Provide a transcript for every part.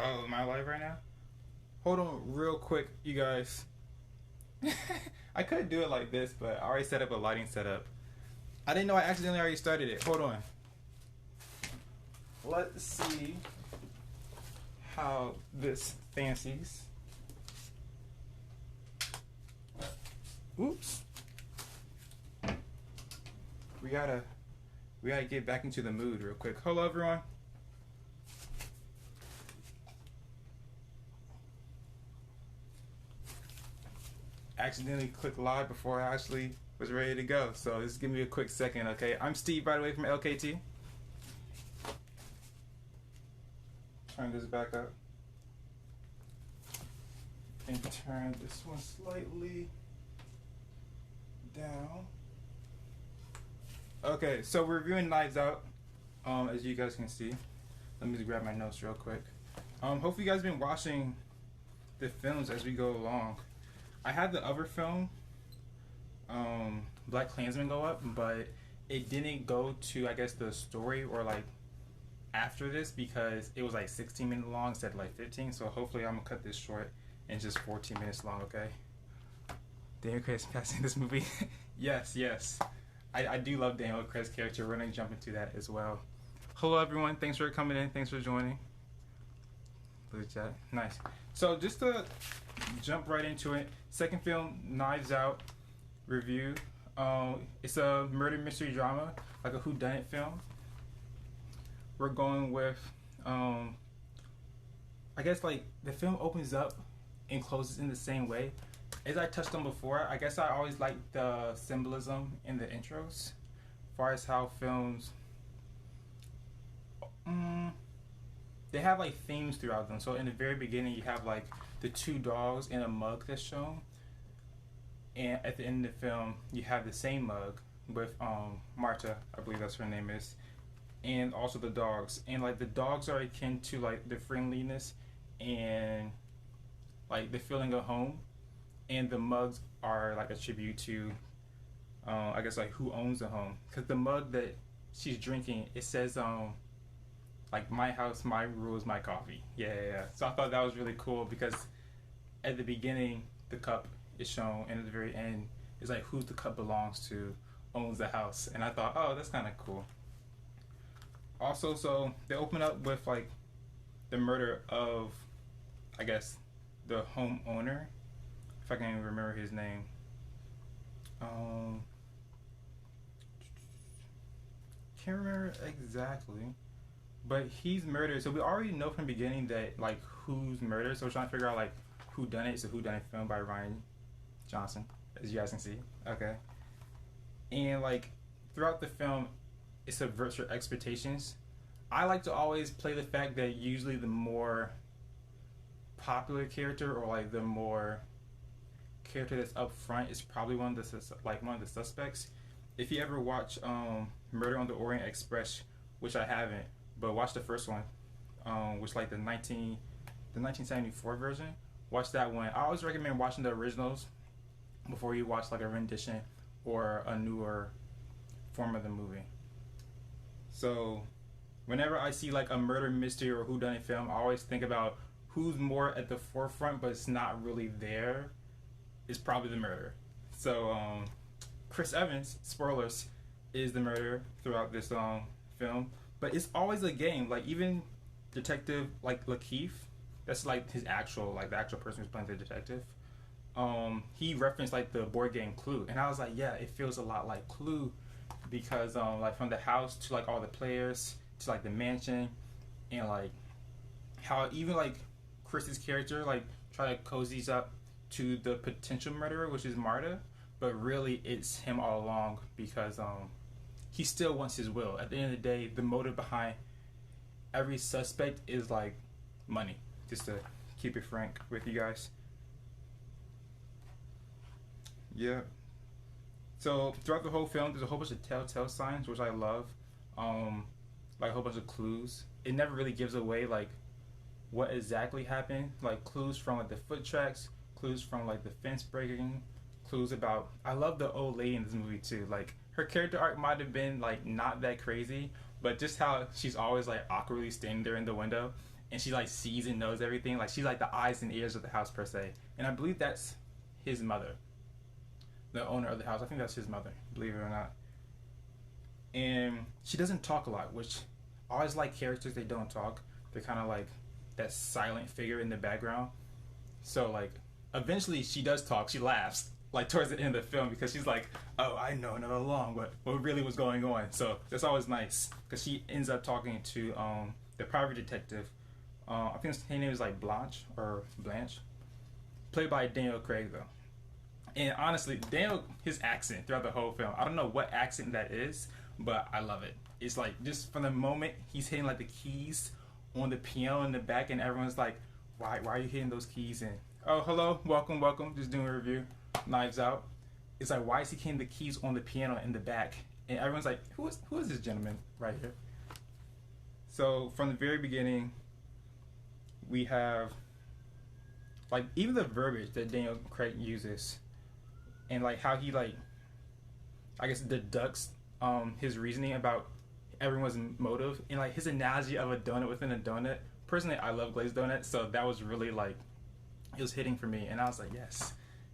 Oh, am I live right now? Hold on real quick, you guys. I could do it like this, but I already set up a lighting setup. I didn't know I accidentally already started it. Hold on. Let's see how this fancies. Oops. We gotta we gotta get back into the mood real quick. Hello everyone. Accidentally clicked live before I actually was ready to go. So just give me a quick second, okay? I'm Steve, by the way, from LKT. Turn this back up. And turn this one slightly down. Okay, so we're reviewing Knives Out, as you guys can see. Let me just grab my notes real quick. Hopefully you guys have been watching the films as we go along. I had the other film, Black Klansman, go up, but it didn't go to, I guess, the story or like after this because it was like 16 minutes long instead of like 15. So hopefully I'm gonna cut this short and just 14 minutes long, okay? Daniel Craig's passing this movie. Yes. I do love Daniel Craig's character. We're gonna jump into that as well. Hello everyone, thanks for coming in, thanks for joining. Blue chat, nice. So just to jump right into it, second film, Knives Out review. It's a murder mystery drama, like a whodunit film. We're going with, I guess like the film opens up and closes in the same way. As I touched on before, I guess I always like the symbolism in the intros, as far as how films, they have like themes throughout them. So in the very beginning, you have like the two dogs in a mug that's shown, and at the end of the film, you have the same mug with Marta, I believe that's her name is, and also the dogs. And like the dogs are akin to like the friendliness and like the feeling of home, and the mugs are like a tribute to, I guess like who owns the home. Because the mug that she's drinking, it says like my house, my rules, my coffee. Yeah. So I thought that was really cool because at the beginning the cup is shown, and at the very end it's like who the cup belongs to owns the house, and I thought, oh, that's kind of cool. Also, so they open up with like the murder of, I guess, the homeowner, if I can even remember his name. Can't remember exactly, but he's murdered. So we already know from the beginning that like who's murdered. So we're trying to figure out like who done it. It's a who done it film by Rian Johnson, as you guys can see. Okay, and like throughout the film, it subverts your expectations. I like to always play the fact that usually the more popular character or like the more character that's up front is probably one of the suspects. If you ever watch Murder on the Orient Express, which I haven't, but watch the first one, which like the 1974 version. Watch that one. I always recommend watching the originals before you watch like a rendition or a newer form of the movie. So whenever I see like a murder mystery or whodunit film, I always think about who's more at the forefront, but it's not really there. Is probably the murderer. So Chris Evans, spoilers, is the murderer throughout this film. But it's always a game. Like even Detective like Lakeith, that's like his actual like the actual person who's playing the detective. He referenced like the board game Clue, and I was like, yeah, it feels a lot like Clue because like from the house to like all the players to like the mansion, and like how even like Chris's character like try to cozies up to the potential murderer, which is Marta, but really it's him all along because he still wants his will. At the end of the day, the motive behind every suspect is like money. Just to keep it frank with you guys. Yeah. So throughout the whole film, there's a whole bunch of telltale signs, which I love. Like a whole bunch of clues. It never really gives away like what exactly happened. Like clues from like the foot tracks, clues from like the fence breaking, clues about. I love the old lady in this movie too. Like her character arc might have been like not that crazy, but just how she's always like awkwardly standing there in the window, and she like sees and knows everything. Like she's like the eyes and ears of the house per se. And I believe that's his mother, the owner of the house. I think that's his mother, believe it or not. And she doesn't talk a lot, which I always like characters they don't talk. They're kind of like that silent figure in the background. So like eventually she does talk. She laughs like towards the end of the film because she's like, "Oh, I know all along what really was going on." So that's always nice because she ends up talking to the private detective. I think her name is like Blanche, played by Daniel Craig though. And honestly, Daniel, his accent throughout the whole film, I don't know what accent that is, but I love it. It's like just from the moment he's hitting like the keys on the piano in the back, and everyone's like, "Why are you hitting those keys?" And oh, hello, welcome, just doing a review. Knives Out. It's like, why is he hitting the keys on the piano in the back? And everyone's like, who is this gentleman right here? So from the very beginning, we have like even the verbiage that Daniel Craig uses, and like how he like, I guess deducts his reasoning about everyone's motive, and like his analogy of a donut within a donut. Personally, I love glazed donuts, so that was really like, it was hitting for me, and I was like, yes,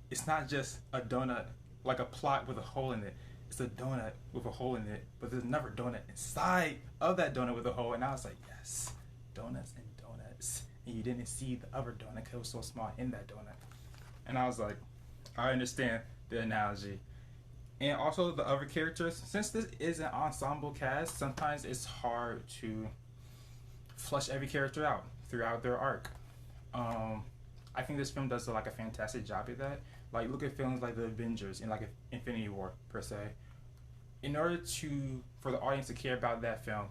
it's not just a donut like a plot with a hole in it. It's a donut with a hole in it, but there's another donut inside of that donut with a hole, and I was like, yes, donuts and donuts, and you didn't see the other donut because it was so small in that donut, and I was like, I understand the analogy. And also the other characters, since this is an ensemble cast, sometimes it's hard to flush every character out throughout their arc. I think this film does like a fantastic job at that. Like look at films like The Avengers and like Infinity War per se. In order for the audience to care about that film,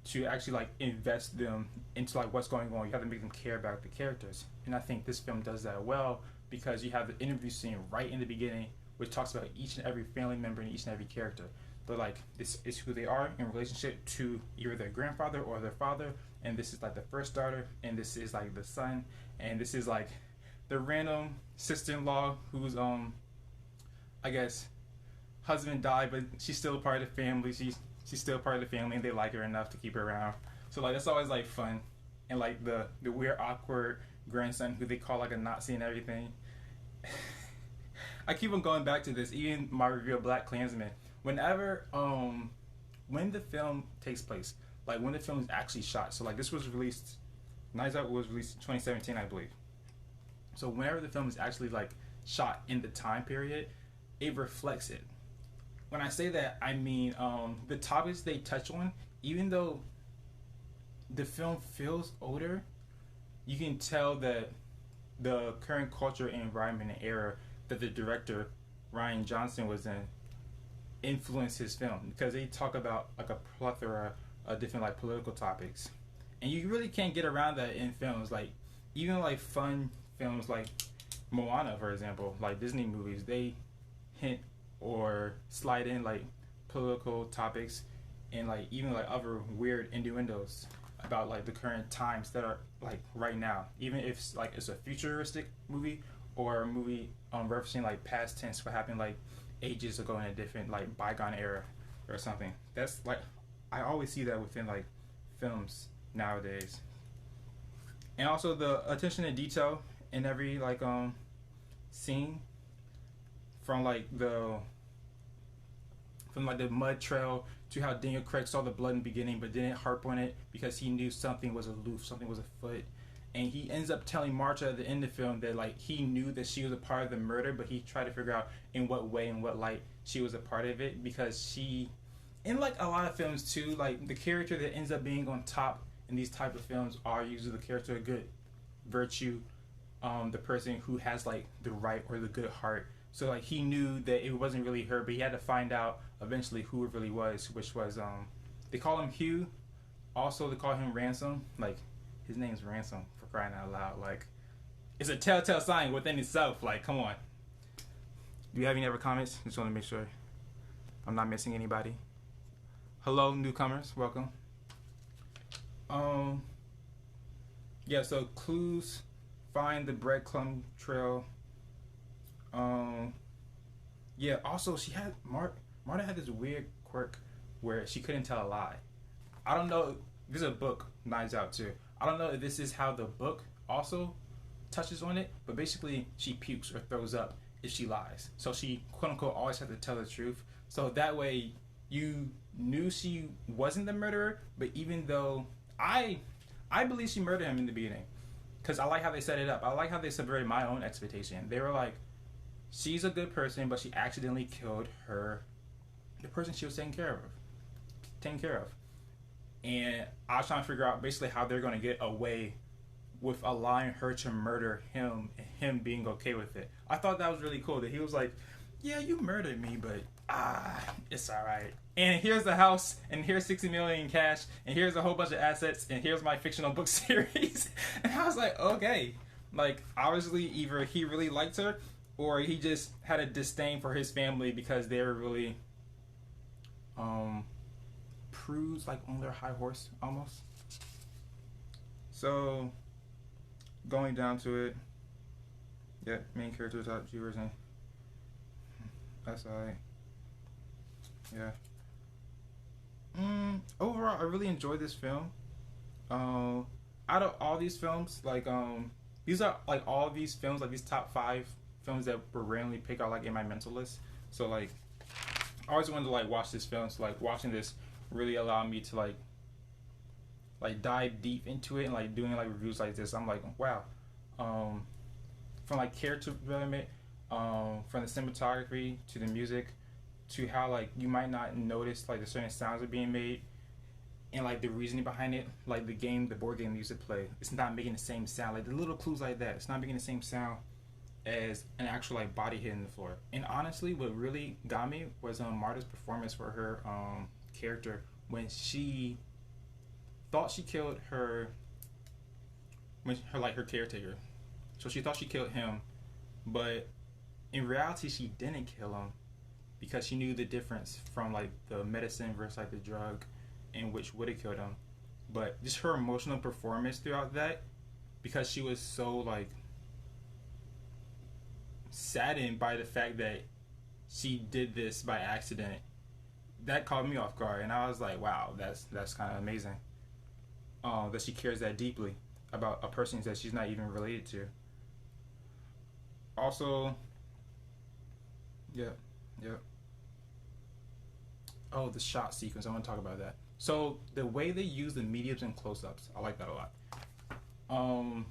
to actually like invest them into like what's going on, you have to make them care about the characters. And I think this film does that well because you have the interview scene right in the beginning, which talks about each and every family member and each and every character. But like this is who they are in relationship to either their grandfather or their father, and this is like the first daughter, and this is like the son, and this is like the random sister-in-law who's I guess husband died, but she's still a part of the family. She's still part of the family, and they like her enough to keep her around. So like that's always like fun, and like the weird awkward grandson who they call like a Nazi and everything. I keep on going back to this, even my review of Black Klansman. Whenever, when the film takes place, like when the film is actually shot, so like this was released, Knives Out was released in 2017, I believe. So whenever the film is actually like shot in the time period, it reflects it. When I say that, I mean the topics they touch on, even though the film feels older, you can tell that the current culture and environment and era that the director Rian Johnson was in influenced his film, because they talk about like a plethora of different like political topics, and you really can't get around that in films. Like even like fun films like Moana, for example, like Disney movies, they hint or slide in like political topics and like even like other weird innuendos about like the current times that are like right now, even if like it's a futuristic movie or a movie referencing like past tense what happened like ages ago in a different like bygone era or something. That's like, I always see that within like films nowadays. And also the attention to detail in every like scene, from like the mud trail to how Daniel Craig saw the blood in the beginning but didn't harp on it because he knew something was aloof, something was afoot. And he ends up telling Marcia at the end of the film that like he knew that she was a part of the murder, but he tried to figure out in what way, in what light she was a part of it, because she, in like a lot of films too, like the character that ends up being on top in these type of films are usually the character of good virtue, the person who has like the right or the good heart. So like he knew that it wasn't really her, but he had to find out eventually who it really was, which was they call him Hugh. Also they call him Ransom. Like his name's Ransom, for crying out loud. Like it's a telltale sign within itself. Like come on. Do you have any other comments? Just want to make sure I'm not missing anybody. Hello newcomers, welcome. Yeah, so clues, find the breadcrumb trail. Yeah, also she had Marta had this weird quirk where she couldn't tell a lie. I don't know there's a book, Knives Out too. I don't know if this is how the book also touches on it, but basically she pukes or throws up if she lies. So she quote unquote always had to tell the truth. So that way you knew she wasn't the murderer, but even though I believe she murdered him in the beginning. Because I like how they set it up. I like how they subverted my own expectation. They were like, she's a good person, but she accidentally killed the person she was taking care of. And I was trying to figure out basically how they're going to get away with allowing her to murder him and him being okay with it. I thought that was really cool that he was like, yeah, you murdered me, but it's all right. And here's the house, and here's 60 million in cash, and here's a whole bunch of assets, and here's my fictional book series. And I was like, okay. Like, obviously, either he really liked her, or he just had a disdain for his family because they were really prudes, like on their high horse almost. So going down to it, yeah, main character, top viewers, and that's alright. Yeah. Overall, I really enjoyed this film. Out of all these films, like these are like all of these films, like these top 5 films that were randomly picked out like in my mental list. So like, I always wanted to like watch this film. So like watching this really allowed me to like dive deep into it and like doing like reviews like this. I'm like, wow. From like character development, from the cinematography to the music, to how like you might not notice like the certain sounds are being made, and like the reasoning behind it, like the board game music play, it's not making the same sound. Like the little clues like that, it's not making the same sound as an actual like body hitting the floor. And honestly, what really got me was Marta's performance for her character when she thought she killed her caretaker. So she thought she killed him, but in reality she didn't kill him because she knew the difference from like the medicine versus like the drug, in which would have killed him. But just her emotional performance throughout that, because she was so like saddened by the fact that she did this by accident, that caught me off guard, and I was like, wow, that's kind of amazing. That she cares that deeply about a person that she's not even related to. Also, yeah. Oh, the shot sequence. I want to talk about that. So the way they use the mediums and close-ups, I like that a lot.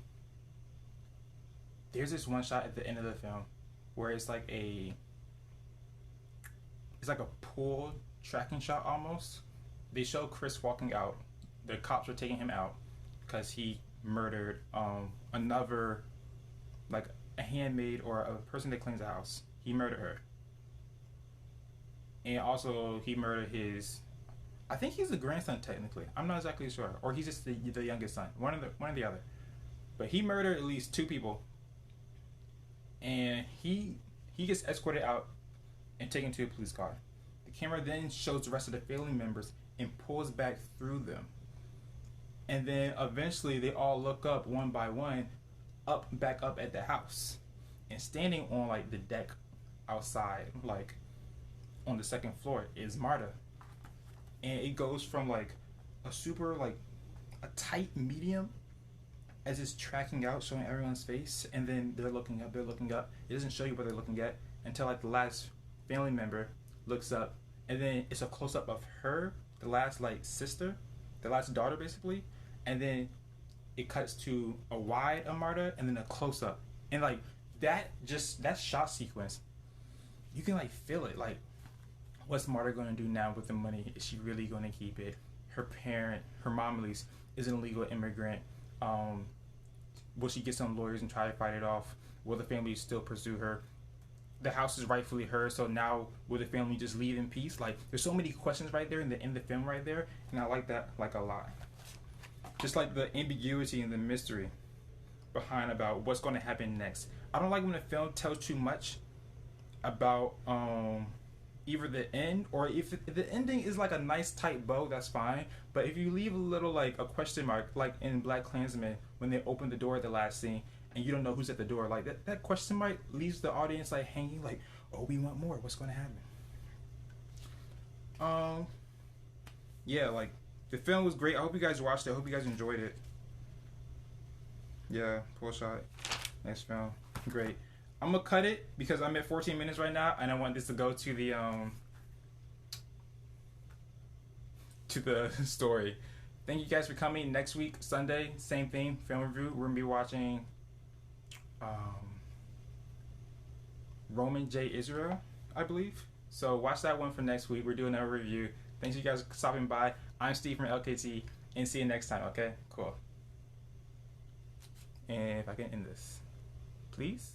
There's this one shot at the end of the film where it's like a pool tracking shot almost. They show Chris walking out. The cops are taking him out because he murdered another, like a handmaid or a person that cleans the house. He murdered her. And also he murdered his, I think he's the grandson technically. I'm not exactly sure. Or he's just the youngest son. One or the other. But he murdered at least 2 people. And he gets escorted out and taken to a police car. The camera then shows the rest of the family members and pulls back through them. And then eventually they all look up one by one, back up at the house. And standing on like the deck outside, like on the 2nd floor, is Marta. And it goes from like a super like a tight medium as it's tracking out, showing everyone's face, and then they're looking up. It doesn't show you what they're looking at until like the last family member looks up, and then it's a close up of her, the last like sister, the last daughter basically, and then it cuts to a wide of Marta and then a close up, and like that shot sequence, you can like feel it. Like, what's Marta gonna do now with the money? Is she really gonna keep it? Her mom at least, is an illegal immigrant. Will she get some lawyers and try to fight it off? Will the family still pursue her? The house is rightfully hers, so now will the family just leave in peace? Like, there's so many questions right there in the film right there, and I like that like a lot. Just like the ambiguity and the mystery behind about what's going to happen next. I don't like when a film tells too much about either the end, or if the ending is like a nice tight bow, that's fine. But if you leave a little like a question mark, like in BlacKkKlansman when they open the door at the last scene and you don't know who's at the door, like that question mark leaves the audience like hanging, like, oh, we want more, what's going to happen? Yeah, like The film was great. I hope you guys watched it. I hope you guys enjoyed it. Yeah, Pull Shot. Next film. Great. I'm gonna cut it because I'm at 14 minutes right now, and I want this to go to the story. Thank you guys for coming. Next week, Sunday, same thing, film review. We're gonna be watching Roman J. Israel, I believe. So watch that one for next week. We're doing a review. Thanks you guys for stopping by. I'm Steve from LKT, and see you next time. Okay, cool. And if I can end this, please.